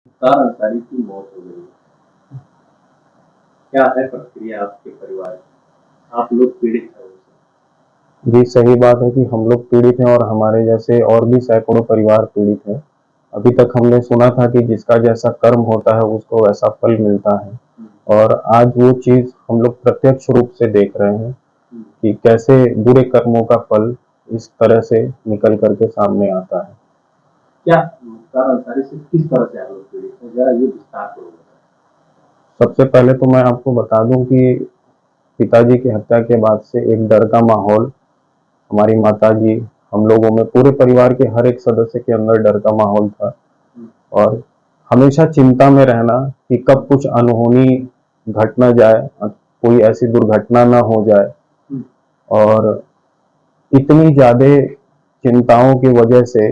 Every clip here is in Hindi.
मुख्तार अंसारी की मौत हो गई। क्या है प्रतिक्रिया आपके परिवार की? आप लोग पीड़ित हैं उनसे। जी, सही बात है कि हम लोग पीड़ित हैं और हमारे जैसे और भी सैकड़ों परिवार पीड़ित हैं। अभी तक हमने सुना था कि जिसका जैसा कर्म होता है उसको वैसा फल मिलता है, और आज वो चीज़ हम लोग प्रत्यक्ष रूप से देख रहे हैं कि कैसे बुरे कर्मों का फल इस तरह से निकल कर के सामने आता है। क्या मुख्तार अंसारी से किस तरह से आप लोग पीड़ित हैं, जरा ये विस्तार से बताएं। सबसे पहले तो मैं आपको बता दूं कि पिताजी की हत्या के बाद से एक डर का माहौल हमारी माताजी, हम लोगों में, पूरे परिवार के हर एक सदस्य के अंदर डर का माहौल था। और हमेशा चिंता में रहना कि कब कुछ अनहोनी घट ना जाए, कोई ऐसी दुर्घटना ना हो जाए। और इतनी ज्यादा चिंताओं की वजह से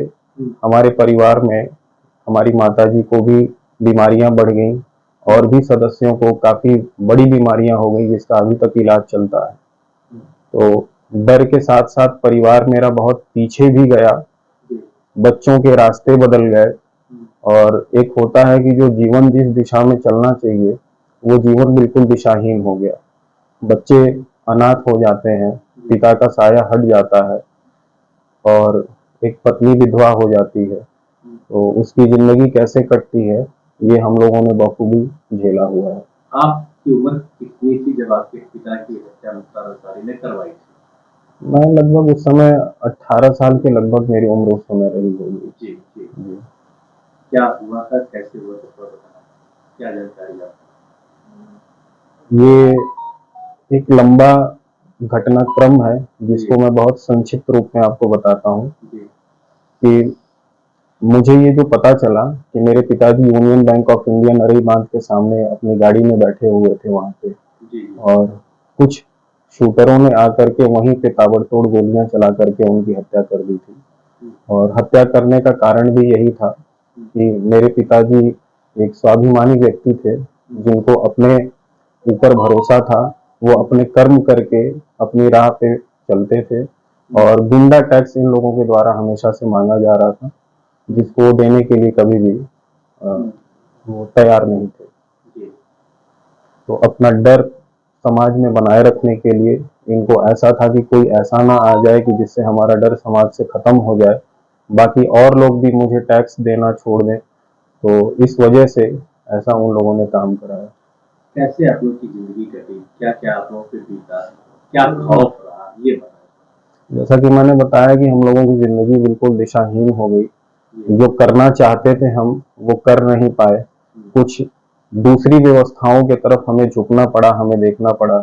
हमारे परिवार में हमारी माताजी को भी बीमारियां बढ़ गईं, और भी सदस्यों को काफी बड़ी बीमारियां हो गई जिसका अभी तक इलाज चलता है। तो डर के साथ साथ परिवार मेरा बहुत पीछे भी गया, बच्चों के रास्ते बदल गए। और एक होता है कि जो जीवन जिस दिशा में चलना चाहिए वो जीवन बिल्कुल दिशाहीन हो गया। बच्चे अनाथ हो जाते हैं, पिता का साया हट जाता है, और एक पत्नी विधवा हो जाती है। तो उसकी जिंदगी कैसे कटती है ये हम लोगों ने बखूबी झेला हुआ है। आपकी उम्र कितनी थी जब आपके पिता की हत्या मुख्तार अंसारी ने करवाई थी? मैं लगभग उस समय 18 साल के लगभग मेरी उम्र उस समय रही होगी। जी जी जी। क्या हुआ था, कैसे हुआ था, थोड़ा बताना, क्या जानकारी आपको? ये एक लंबा घटनाक्रम है जिसको मैं बहुत संक्षिप्त रूप में आपको बताता हूँ कि मुझे ये जो पता चला कि मेरे पिताजी यूनियन बैंक ऑफ इंडिया नरई बांध के सामने अपनी गाड़ी में बैठे हुए थे वहां पे, और कुछ शूटरों ने आकर के वहीं पे ताबड़तोड़ गोलियां चला करके उनकी हत्या कर दी थी। और हत्या करने का कारण भी यही था कि मेरे पिताजी एक स्वाभिमानी व्यक्ति थे जिनको अपने ऊपर भरोसा था। वो अपने कर्म करके अपनी राह पे चलते थे, और गुंडा टैक्स इन लोगों के द्वारा हमेशा से मांगा जा रहा था जिसको वो देने के लिए कभी भी वो तैयार नहीं थे। तो अपना डर समाज में बनाए रखने के लिए इनको ऐसा था कि कोई ऐसा ना आ जाए कि जिससे हमारा डर समाज से खत्म हो जाए, बाकी और लोग भी मुझे टैक्स देना छोड़ दें। तो इस वजह से ऐसा उन लोगों ने काम कराया। कैसे आप लोग की जिंदगी कटी, क्या क्या आप लोगों पे बीता, क्या खौफ रहा, ये बताएं। जैसा कि मैंने बताया कि हम लोगों की जिंदगी बिल्कुल दिशाहीन हो गई। जो करना चाहते थे हम वो कर नहीं पाए, कुछ दूसरी व्यवस्थाओं की तरफ हमें झुकना पड़ा, हमें देखना पड़ा।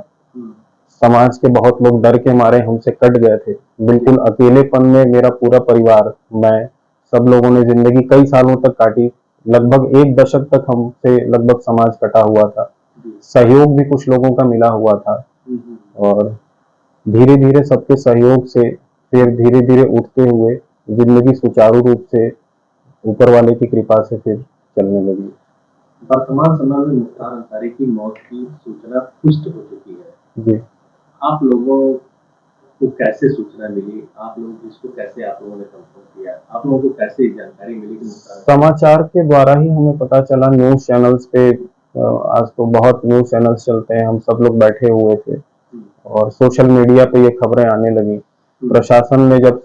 समाज के बहुत लोग डर के मारे हमसे कट गए थे। बिल्कुल अकेलेपन में मेरा पूरा परिवार, मैं, सब लोगों ने जिंदगी कई सालों तक काटी। लगभग एक दशक तक हमसे लगभग समाज कटा हुआ था। सहयोग भी कुछ लोगों का मिला हुआ था, और धीरे धीरे सबके सहयोग से फिर धीरे धीरे उठते हुए जिंदगी सुचारू रूप से ऊपर वाले की कृपा से फिर चलने लगी। वर्तमान समय में मुख्तार अंसारी की मौत की सूचना पुष्ट हो चुकी है जी। आप लोगों को कैसे सूचना मिली, आप लोग इसको कैसे आप लोगों ने कंफर्म किया, आप लोगों को कैसे जानकारी मिली कि समाचार के द्वारा ही हमें पता चला, न्यूज चैनल्स पे। आज तो बहुत न्यूज चैनल्स चलते हैं, हम सब लोग बैठे हुए थे और सोशल मीडिया पे ये खबरें आने लगी। प्रशासन ने जब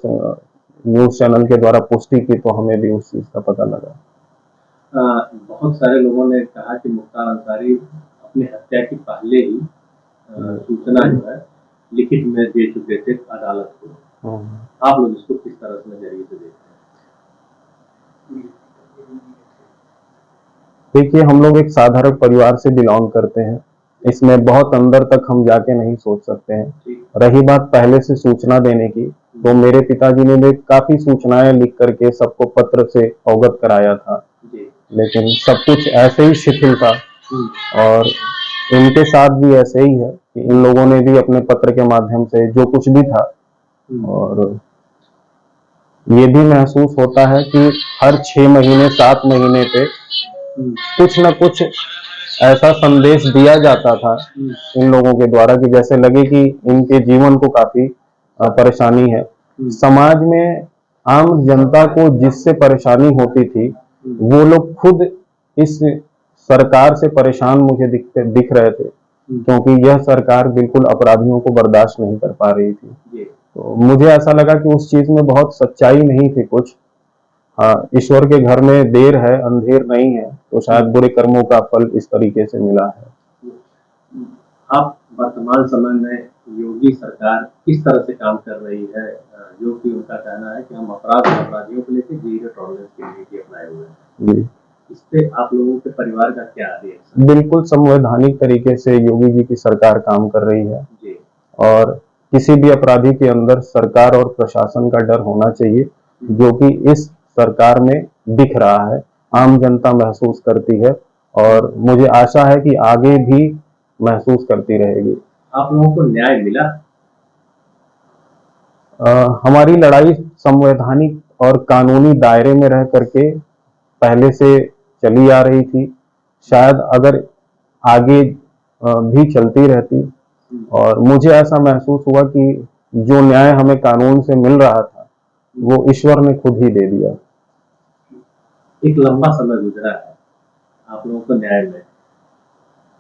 न्यूज चैनल के द्वारा पुष्टि की तो हमें भी उस चीज का पता लगा। बहुत सारे लोगों ने कहा कि मुख्तार अंसारी अपनी हत्या के पहले ही सूचना जो है लिखित में दे चुके थे अदालत को। आप लोग इसको किस तरह से नजरिए से देखते हैं? देखिए, हम लोग एक साधारण परिवार से बिलोंग करते हैं, इसमें बहुत अंदर तक हम जाके नहीं सोच सकते हैं। रही बात पहले से सूचना देने की, तो मेरे पिताजी ने भी काफी सूचनाएं लिख करके सबको पत्र से अवगत कराया था, लेकिन सब कुछ ऐसे ही शिथिल था। और इनके साथ भी ऐसे ही है कि इन लोगों ने भी अपने पत्र के माध्यम से जो कुछ भी था, और ये भी महसूस होता है कि हर 6 महीने 7 महीने पे कुछ न कुछ ऐसा संदेश दिया जाता था इन लोगों के द्वारा कि जैसे लगे कि इनके जीवन को काफी परेशानी है। समाज में आम जनता को जिससे परेशानी होती थी वो लोग खुद इस सरकार से परेशान मुझे दिख रहे थे, क्योंकि यह सरकार बिल्कुल अपराधियों को बर्दाश्त नहीं कर पा रही थी। जी। तो मुझे ऐसा लगा कि उस चीज में बहुत सच्चाई नहीं थी कुछ। हाँ, ईश्वर के घर में देर है अंधेर नहीं है, तो शायद बुरे कर्मों का फल इस तरीके से मिला है। आप वर्तमान समय में योगी सरकार किस तरह से काम कर रही है, जो कि उनका कहना है कि हम अपराधियों को लेकर जीरो टॉलरेंस की नीति अपनाए हुए हैं। जी, इस पे आप लोगों के परिवार का क्या रिएक्शन? बिल्कुल संवैधानिक तरीके से योगी जी की सरकार काम कर रही है जी। और किसी भी अपराधी के अंदर सरकार और प्रशासन का डर होना चाहिए, जो कि इस सरकार में दिख रहा है, आम जनता महसूस करती है और मुझे आशा है कि आगे भी महसूस करती रहेगी। आप लोगों को न्याय मिला? हमारी लड़ाई संवैधानिक और कानूनी दायरे में रह करके पहले से चली आ रही थी। शायद अगर आगे भी चलती रहती, और मुझे ऐसा महसूस हुआ कि जो न्याय हमें कानून से मिल रहा था वो ईश्वर ने खुद ही दे दिया। एक लंबा समय गुजरा है, आप लोगों को न्याय में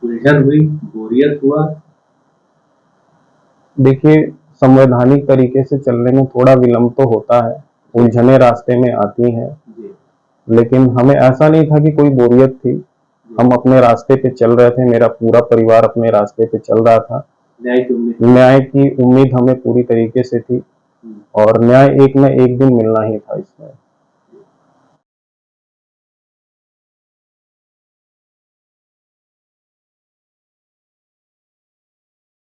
उलझन हुई, बोरियत हुआ? देखिए, संवैधानिक तरीके से चलने में थोड़ा विलंब तो होता है, उलझने रास्ते में आती हैं, लेकिन हमें ऐसा नहीं था कि कोई बोरियत थी। हम अपने रास्ते पे चल रहे थे, मेरा पूरा परिवार अपने रास्ते पे चल रहा था। न्याय की उम्मीद हमें पूरी तरीके से थी और न्याय एक न एक दिन मिलना ही था इसमें।